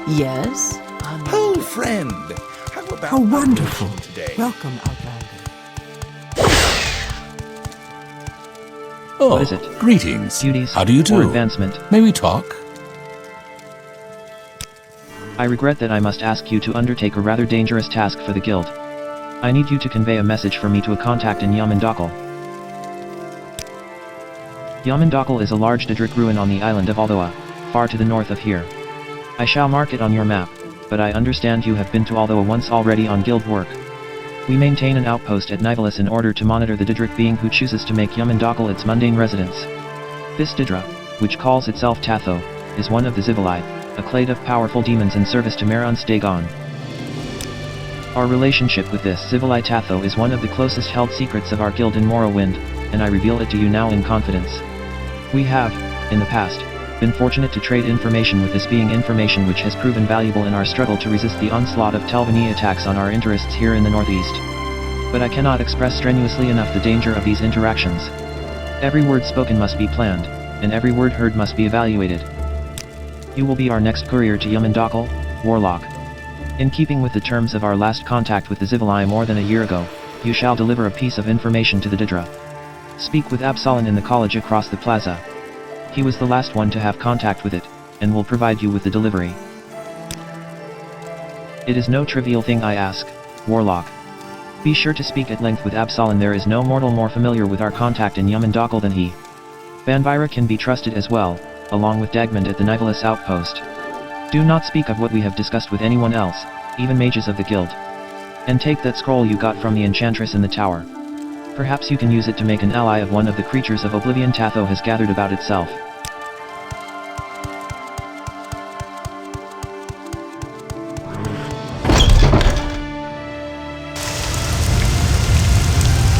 Yes? Oh, friend! How wonderful! Today? Welcome, Outlander. Oh, What is it? greetings. Duties How do you do? or advancement? May we talk? I regret that I must ask you to undertake a rather dangerous task for the guild. I need you to convey a message for me to a contact in Yamandalkal. Yamandalkal is a large Daedric ruin on the island of Aldoa, far to the north of here. I shall mark it on your map, but I understand you have been to Aldoa once already on guild work. We maintain an outpost at Nivalis in order to monitor the Daedric being who chooses to make Yamandalkal its mundane residence. This Daedra, which calls itself Tatho, is one of the Zivilai, a clade of powerful demons in service to Maron Stagon. Our relationship with this Zivilai Tatho is one of the closest held secrets of our guild in Morrowind, and I reveal it to you now in confidence. We have, in the past, been fortunate to trade information with this being, information which has proven valuable in our struggle to resist the onslaught of Telvanni attacks on our interests here in the northeast. But I cannot express strenuously enough the danger of these interactions. Every word spoken must be planned, and every word heard must be evaluated. You will be our next courier to Yamandalkal, Warlock. In keeping with the terms of our last contact with the Zivilai more than a year ago, you shall deliver a piece of information to the Daedra. Speak with Absalon in the college across the plaza. He was the last one to have contact with it, and will provide you with the delivery. It is no trivial thing I ask, Warlock. Be sure to speak at length with Absalon. There is no mortal more familiar with our contact in Yamandalkal than he. Banvira can be trusted as well, along with Dagmund at the Nivalis outpost. Do not speak of what we have discussed with anyone else, even mages of the guild. And take that scroll you got from the enchantress in the tower. Perhaps you can use it to make an ally of one of the creatures of Oblivion Tatho has gathered about itself.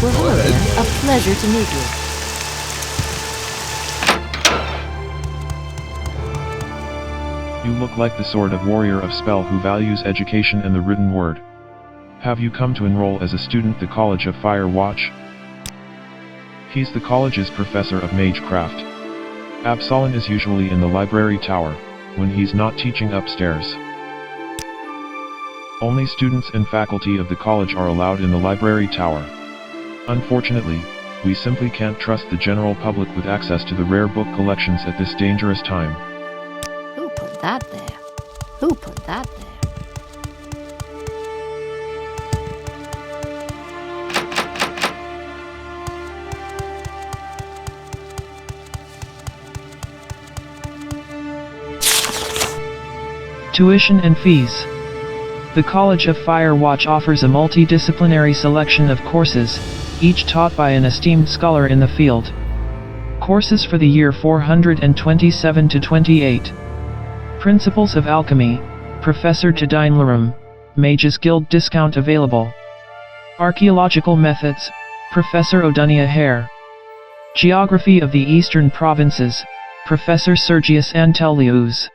Well, hello there. A pleasure to meet you. You look like the sort of warrior of spell who values education and the written word. Have you come to enroll as a student at the College of Fire Watch? He's the college's professor of magecraft. Absalon is usually in the library tower, when he's not teaching upstairs. Only students and faculty of the college are allowed in the library tower. Unfortunately, we simply can't trust the general public with access to the rare book collections at this dangerous time. Who put that there? Who put that there? Tuition and fees. The College of Fire Watch offers a multidisciplinary selection of courses, each taught by an esteemed scholar in the field. Courses for the year 427 to 28. Principles of Alchemy, Professor Tadine Larum, Mages Guild discount available. Archaeological Methods, Professor Odunia Hare. Geography of the Eastern Provinces, Professor Sergius Antelius.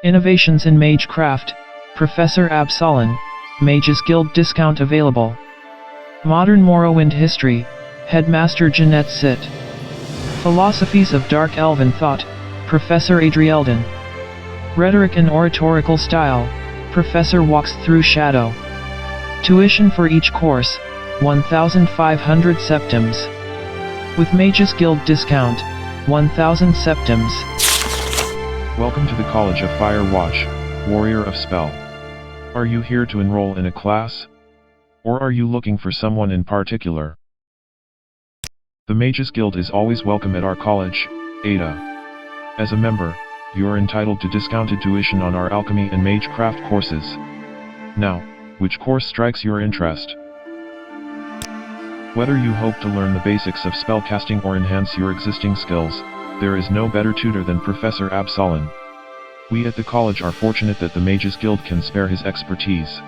Innovations in Magecraft, Professor Absalon, Mages Guild discount available. Modern Morrowind History, Headmaster Jeanette Sitt. Philosophies of Dark Elven Thought, Professor Adrielden. Rhetoric and Oratorical Style, Professor Walks Through Shadow. Tuition for each course, 1,500 septims. With Mages Guild discount, 1,000 septims. Welcome to the College of Fire Watch, Warrior of Spell. Are you here to enroll in a class? Or are you looking for someone in particular? The Mages Guild is always welcome at our college, Ada. As a member, you are entitled to discounted tuition on our alchemy and magecraft courses. Now, which course strikes your interest? Whether you hope to learn the basics of spellcasting or enhance your existing skills, there is no better tutor than Professor Absalon. We at the college are fortunate that the Mages Guild can spare his expertise.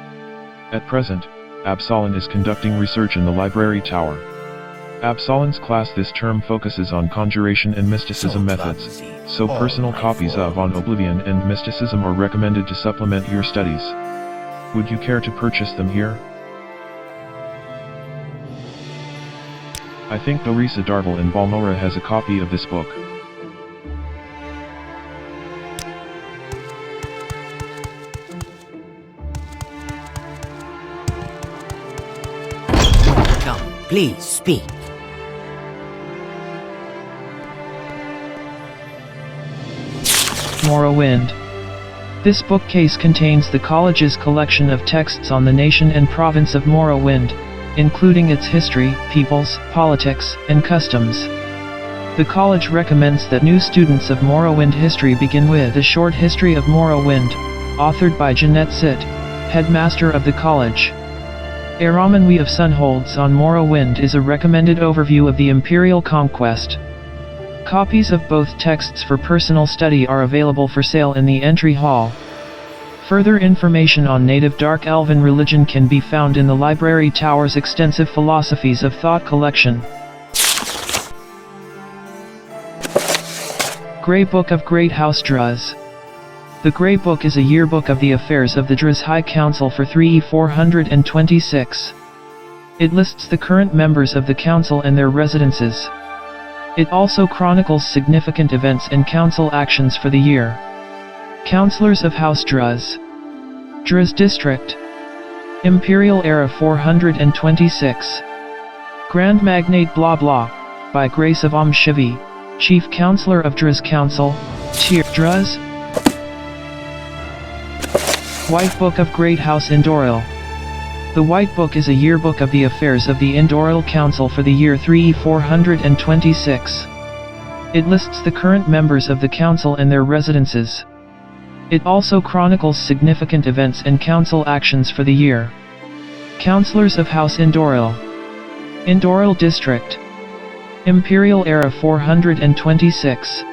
At present, Absalon is conducting research in the library tower. Absalon's class this term focuses on conjuration and mysticism methods, so personal copies of On Oblivion and Mysticism are recommended to supplement your studies. Would you care to purchase them here? I think Dorisa Darvel in Balmora has a copy of this book. Welcome. Please speak. Morrowind. This bookcase contains the college's collection of texts on the nation and province of Morrowind, including its history, peoples, politics, and customs. The college recommends that new students of Morrowind history begin with A Short History of Morrowind, authored by Jeanette Sitt, headmaster of the college. Eramanwi of Sunholds on Morrowind is a recommended overview of the Imperial Conquest. Copies of both texts for personal study are available for sale in the entry hall. Further information on native Dark Elven religion can be found in the library tower's extensive Philosophies of Thought collection. Grey Book of Great House Draz. The Grey Book is a yearbook of the affairs of the Draz High Council for 3E426. It lists the current members of the council and their residences. It also chronicles significant events and council actions for the year. Councillors of House Draz. Draz District. Imperial Era 426. Grand Magnate Blah Blah, by grace of Shivi, Chief Councillor of Draz Council, Tyr Draz. White Book of Great House Indoril. The White Book is a yearbook of the affairs of the Indoril Council for the year 3E426. It lists the current members of the council and their residences. It also chronicles significant events and council actions for the year. Councillors of House Indoril. Indoril District. Imperial Era 426.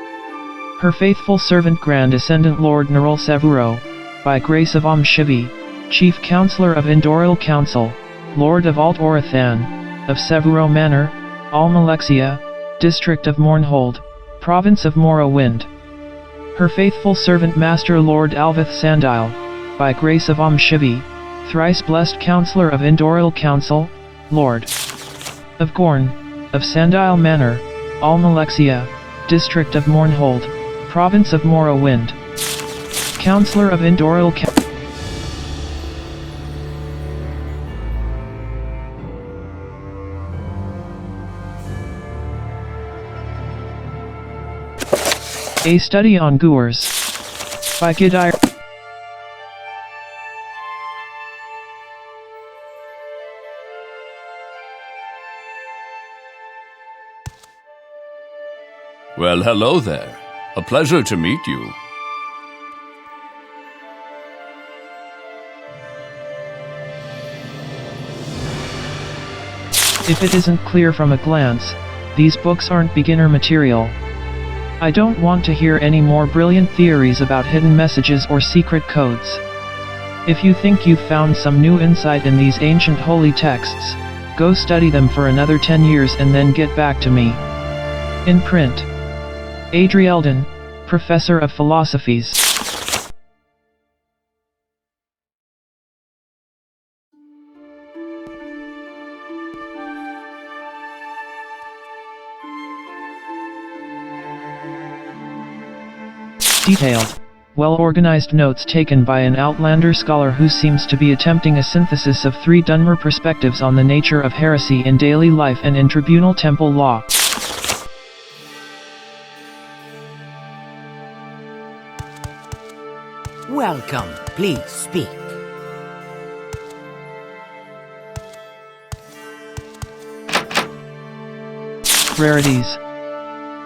Her faithful servant Grand Ascendant Lord Nerul Savuro, by grace of Shivi, Chief Councillor of Indoril Council, Lord of Alt Orathan, of Savuro Manor, Almalexia, District of Mournhold, Province of Morrowind. Her faithful servant Master Lord Alvith Sandile, by grace of Shivi, thrice blessed Councillor of Indoril Council, Lord of Gorn, of Sandile Manor, Almalexia, District of Mournhold, Province of Morrowind. Councillor of Indoril Council. A Study on Goers, by Gidair. Well, hello there. A pleasure to meet you. If it isn't clear from a glance, these books aren't beginner material. I don't want to hear any more brilliant theories about hidden messages or secret codes. If you think you've found some new insight in these ancient holy texts, go study them for another 10 years and then get back to me. In print. Adrielden, Professor of Philosophies. Detailed, well-organized notes taken by an Outlander scholar who seems to be attempting a synthesis of 3 Dunmer perspectives on the nature of heresy in daily life and in tribunal temple law. Welcome. Please speak. Rarities.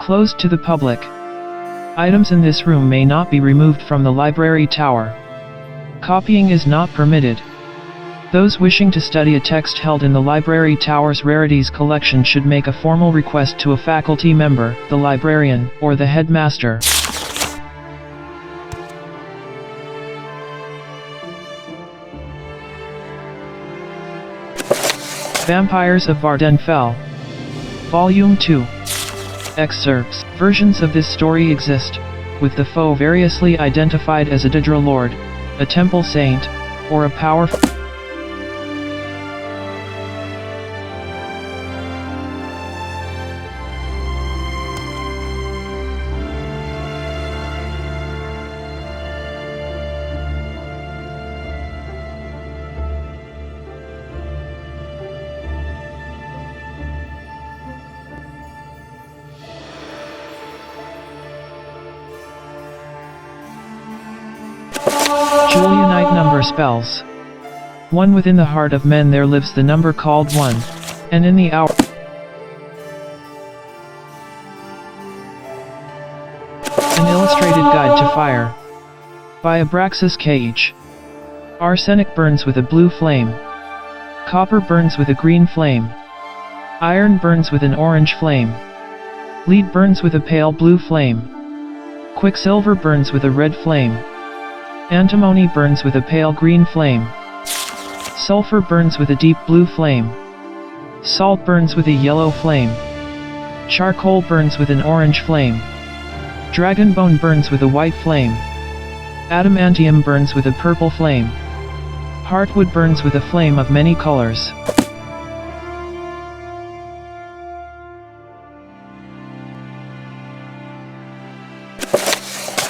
Closed to the public. Items in this room may not be removed from the library tower. Copying is not permitted. Those wishing to study a text held in the library tower's rarities collection should make a formal request to a faculty member, the librarian, or the headmaster. Vampires of Vardenfell. Volume 2. Excerpts. Versions of this story exist, with the foe variously identified as a Daedra Lord, a Temple Saint, or a powerful Julianite number spells. 1 within the heart of men there lives the number called 1, and in the hour. An illustrated guide to fire. By Abraxas Cage. Arsenic burns with a blue flame. Copper burns with a green flame. Iron burns with an orange flame. Lead burns with a pale blue flame. Quicksilver burns with a red flame. Antimony burns with a pale green flame. Sulfur burns with a deep blue flame. Salt burns with a yellow flame. Charcoal burns with an orange flame. Dragonbone burns with a white flame. Adamantium burns with a purple flame. Heartwood burns with a flame of many colors.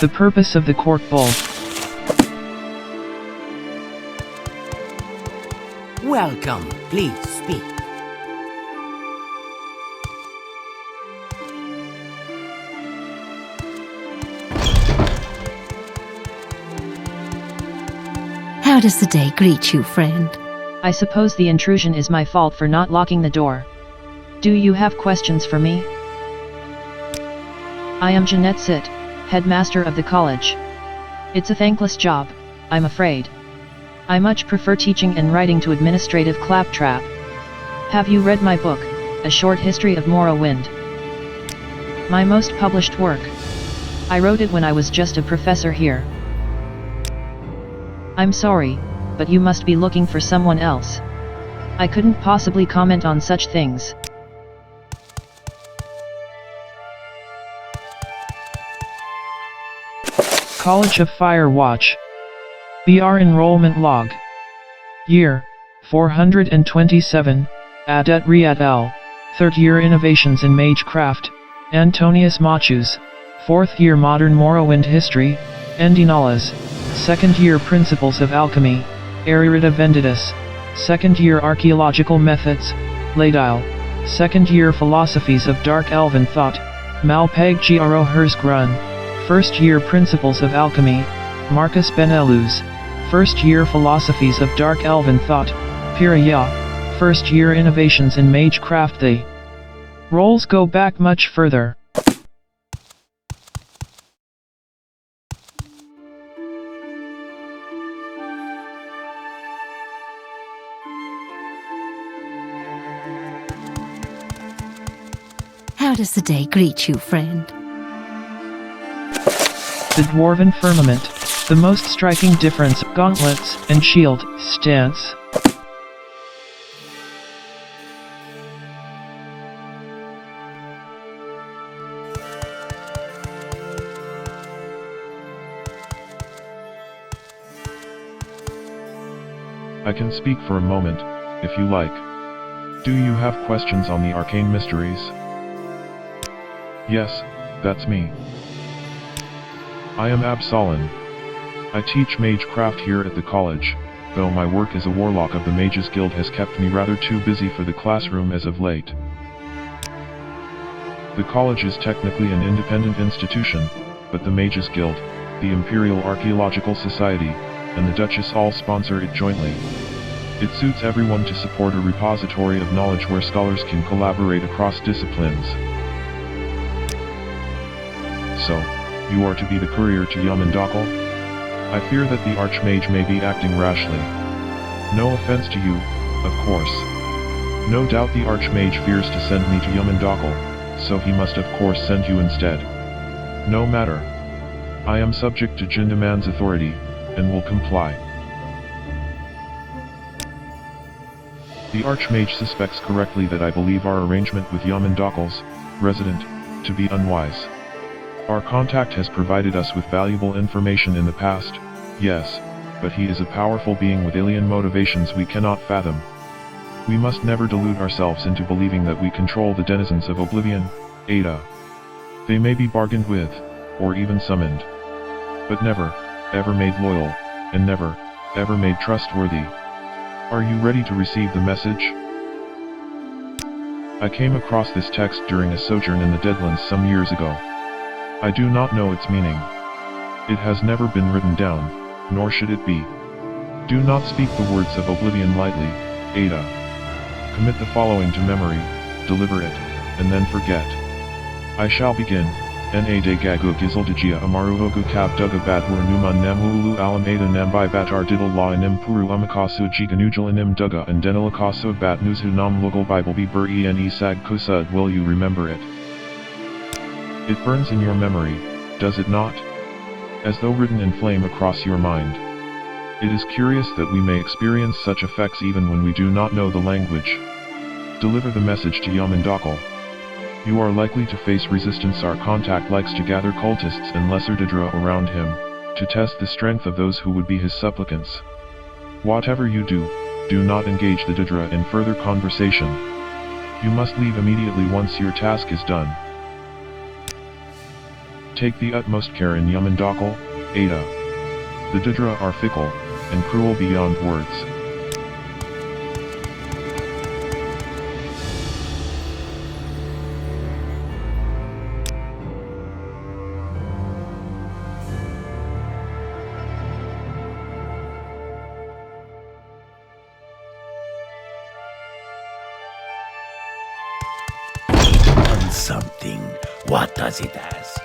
The purpose of the cork bowl. Welcome. Please speak. How does the day greet you, friend? I suppose the intrusion is my fault for not locking the door. Do you have questions for me? I am Jeanette Sitt, headmaster of the college. It's a thankless job, I'm afraid. I much prefer teaching and writing to administrative claptrap. Have you read my book, A Short History of Morrowind? My most published work. I wrote it when I was just a professor here. I'm sorry, but you must be looking for someone else. I couldn't possibly comment on such things. College of Fire Watch. BR Enrollment Log. Year 427, Adet Riyad L. 3rd Year Innovations in Magecraft, Antonius Machus. 4th Year Modern Morrowind History, Endinalas. 2nd Year Principles of Alchemy, Aririda Vendidus. 2nd Year Archaeological Methods, Laedile. 2nd Year Philosophies of Dark Elven Thought, Malpeg Gro Hersgrun. 1st Year Principles of Alchemy, Marcus Beneluz. 1st Year Philosophies of Dark Elven Thought, Piraya. 1st Year Innovations in Magecraft. The roles go back much further. How does the day greet you, friend? The Dwarven Firmament. The most striking difference, gauntlets and shield, stance. I can speak for a moment, if you like. Do you have questions on the arcane mysteries? Yes, that's me. I am Absolen. I teach Magecraft here at the college, though my work as a warlock of the Mages Guild has kept me rather too busy for the classroom as of late. The college is technically an independent institution, but the Mages Guild, the Imperial Archaeological Society, and the Duchess all sponsor it jointly. It suits everyone to support a repository of knowledge where scholars can collaborate across disciplines. So, you are to be the courier to Yamandalkal? I fear that the Archmage may be acting rashly. No offense to you, of course. No doubt the Archmage fears to send me to Yamandalkal, so he must of course send you instead. No matter. I am subject to Jindaman's authority, and will comply. The Archmage suspects correctly that I believe our arrangement with Yamandalkal's resident to be unwise. Our contact has provided us with valuable information in the past, yes, but he is a powerful being with alien motivations we cannot fathom. We must never delude ourselves into believing that we control the denizens of Oblivion, Ada. They may be bargained with, or even summoned, but never, ever made loyal, and never, ever made trustworthy. Are you ready to receive the message? I came across this text during a sojourn in the Deadlands some years ago. I do not know its meaning. It has never been written down, nor should it be. Do not speak the words of oblivion lightly, Ada. Commit the following to memory, deliver it, and then forget. I shall begin. Na de gagu gizaldagia amaruhogu kab duga badwur numan namulu alam ada nambai batar diddle la inim puru amakasu jiganujal inim duga and denilakaso bat nuzhu nam lugal bible be bur en sag kusud. Will you remember it? It burns in your memory, does it not? As though written in flame across your mind. It is curious that we may experience such effects even when we do not know the language. Deliver the message to Yamandalkal. You are likely to face resistance. Our contact likes to gather cultists and lesser Didra around him, to test the strength of those who would be his supplicants. Whatever you do, do not engage the Didra in further conversation. You must leave immediately once your task is done. Take the utmost care in Yamandalkal, Ada. The Didra are fickle, and cruel beyond words. Something. What does it ask?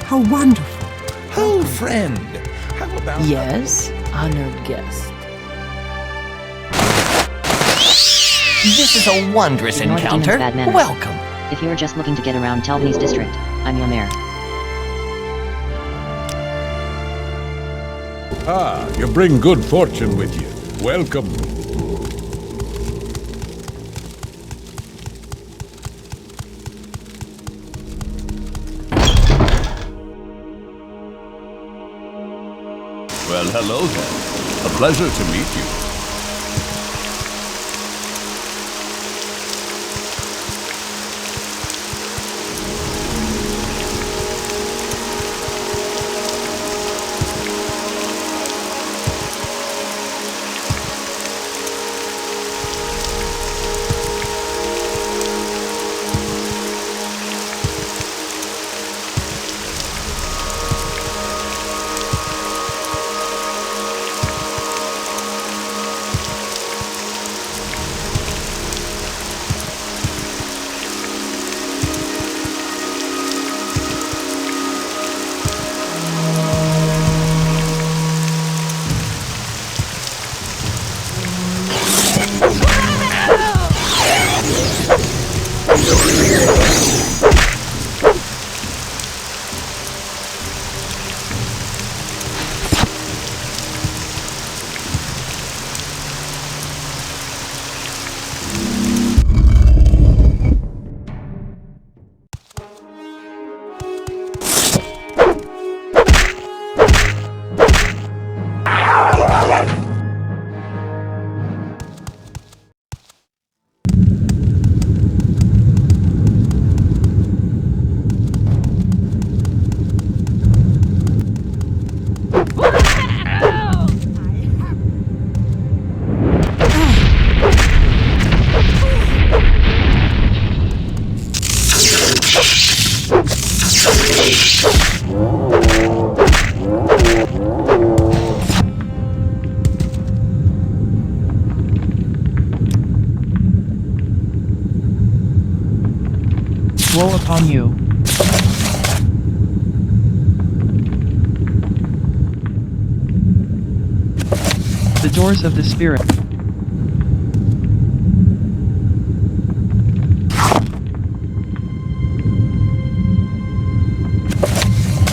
How wonderful! Oh, friend, how about... Yes, honored guest. This is a wondrous Ignore the demon's encounter. bad manners. Welcome. If you're just looking to get around Talby's district, I'm your mayor. Ah, you bring good fortune with you. Welcome. Well, hello then. A pleasure to meet you. Woe upon you. The doors of the spirit.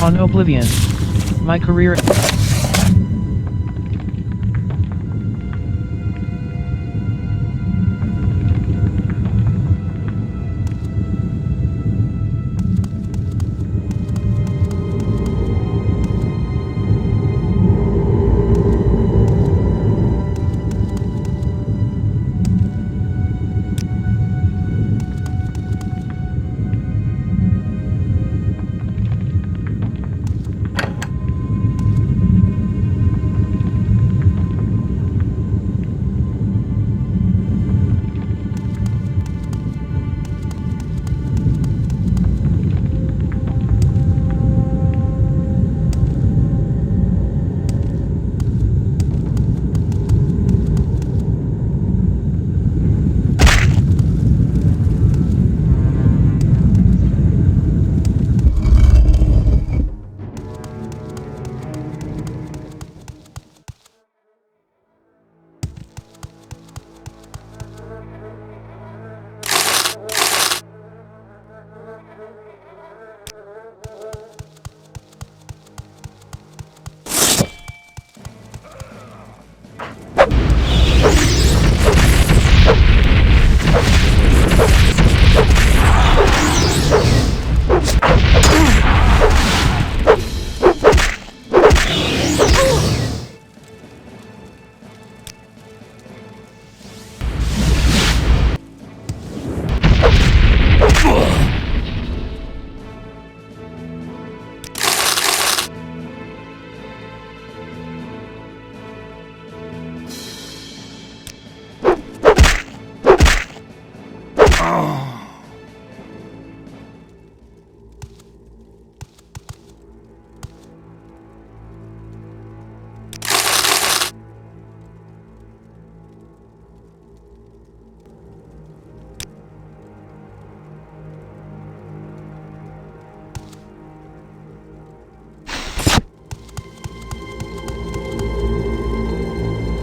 On oblivion. My career.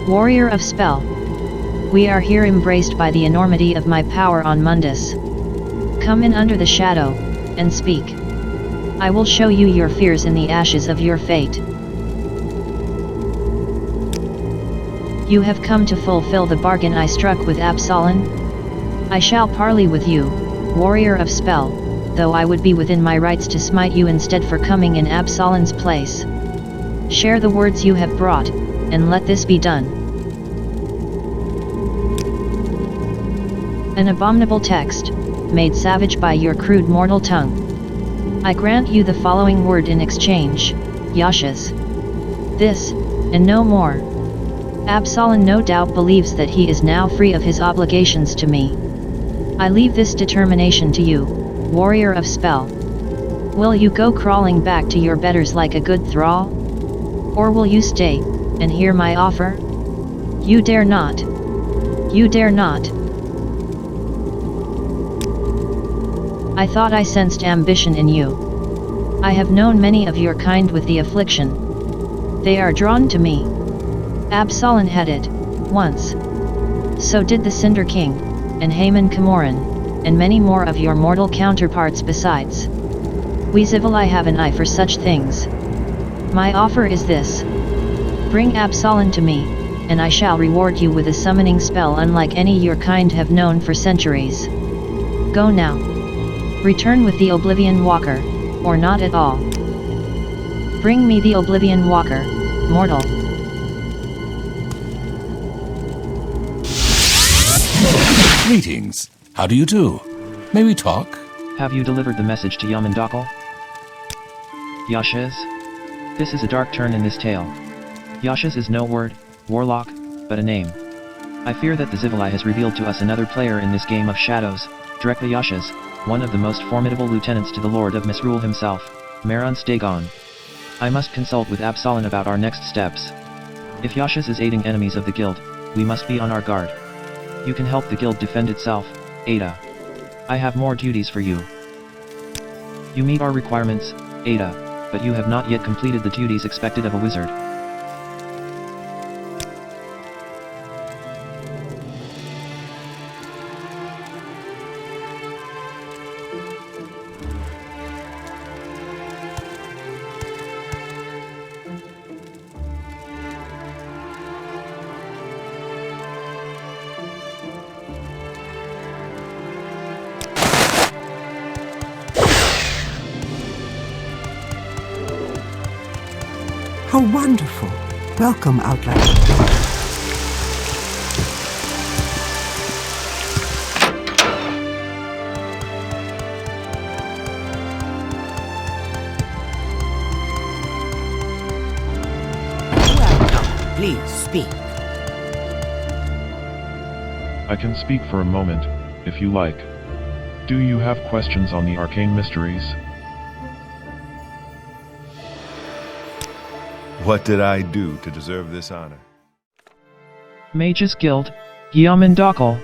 Warrior of Spell. We are here embraced by the enormity of my power on Mundus. Come in under the shadow, and speak. I will show you your fears in the ashes of your fate. You have come to fulfill the bargain I struck with Absalon? I shall parley with you, Warrior of Spell, though I would be within my rights to smite you instead for coming in Absalon's place. Share the words you have brought, and let this be done. An abominable text, made savage by your crude mortal tongue. I grant you the following word in exchange, Yashas. This, and no more. Absalon no doubt believes that he is now free of his obligations to me. I leave this determination to you, Warrior of Spell. Will you go crawling back to your betters like a good thrall? Or will you stay, and hear my offer? You dare not. You dare not. I thought I sensed ambition in you. I have known many of your kind with the affliction. They are drawn to me. Absalon had it, once. So did the Cinder King, and Haman Camoran, and many more of your mortal counterparts besides. We Zivili have an eye for such things. My offer is this. Bring Absalon to me, and I shall reward you with a summoning spell unlike any your kind have known for centuries. Go now. Return with the Oblivion Walker, or not at all. Bring me the Oblivion Walker, mortal. Greetings. How do you do? May we talk? Have you delivered the message to Yamandalkal? Yashas? This is a dark turn in this tale. Yashas is no word, warlock, but a name. I fear that the Zivili has revealed to us another player in this game of shadows, Drekla Yashas, one of the most formidable lieutenants to the Lord of Misrule himself, Maron Stagon. I must consult with Absalon about our next steps. If Yashas is aiding enemies of the guild, we must be on our guard. You can help the guild defend itself, Ada. I have more duties for you. You meet our requirements, Ada, but you have not yet completed the duties expected of a wizard. How wonderful! Welcome, Outlander. Welcome. Please speak. I can speak for a moment, if you like. Do you have questions on the arcane mysteries? What did I do to deserve this honor? Mages Guild, Yamandalkal.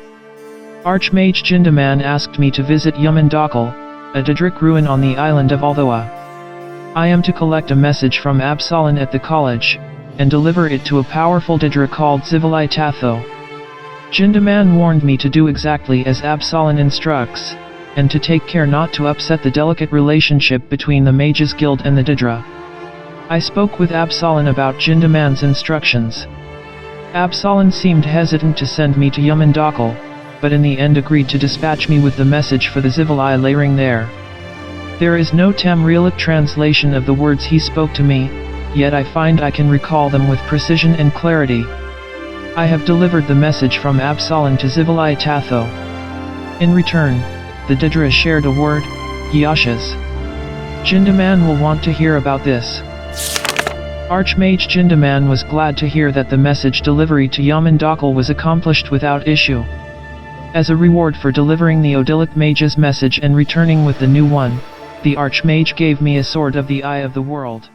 Archmage Jindaman asked me to visit Yamandalkal, a Daedric ruin on the island of Althoa. I am to collect a message from Absalon at the college, and deliver it to a powerful Daedra called Zivili Tatho. Jindaman warned me to do exactly as Absalon instructs, and to take care not to upset the delicate relationship between the Mages Guild and the Daedra. I spoke with Absalon about Jindaman's instructions. Absalon seemed hesitant to send me to Yamandalkal, but in the end agreed to dispatch me with the message for the Zivili layering there. There is no Tamrielic translation of the words he spoke to me, yet I find I can recall them with precision and clarity. I have delivered the message from Absalon to Zivili Tatho. In return, the Daedra shared a word, Yashas. Jindaman will want to hear about this. Archmage Jindaman was glad to hear that the message delivery to Yamandalkal was accomplished without issue. As a reward for delivering the Odilic Mage's message and returning with the new one, the Archmage gave me a sword of the Eye of the World.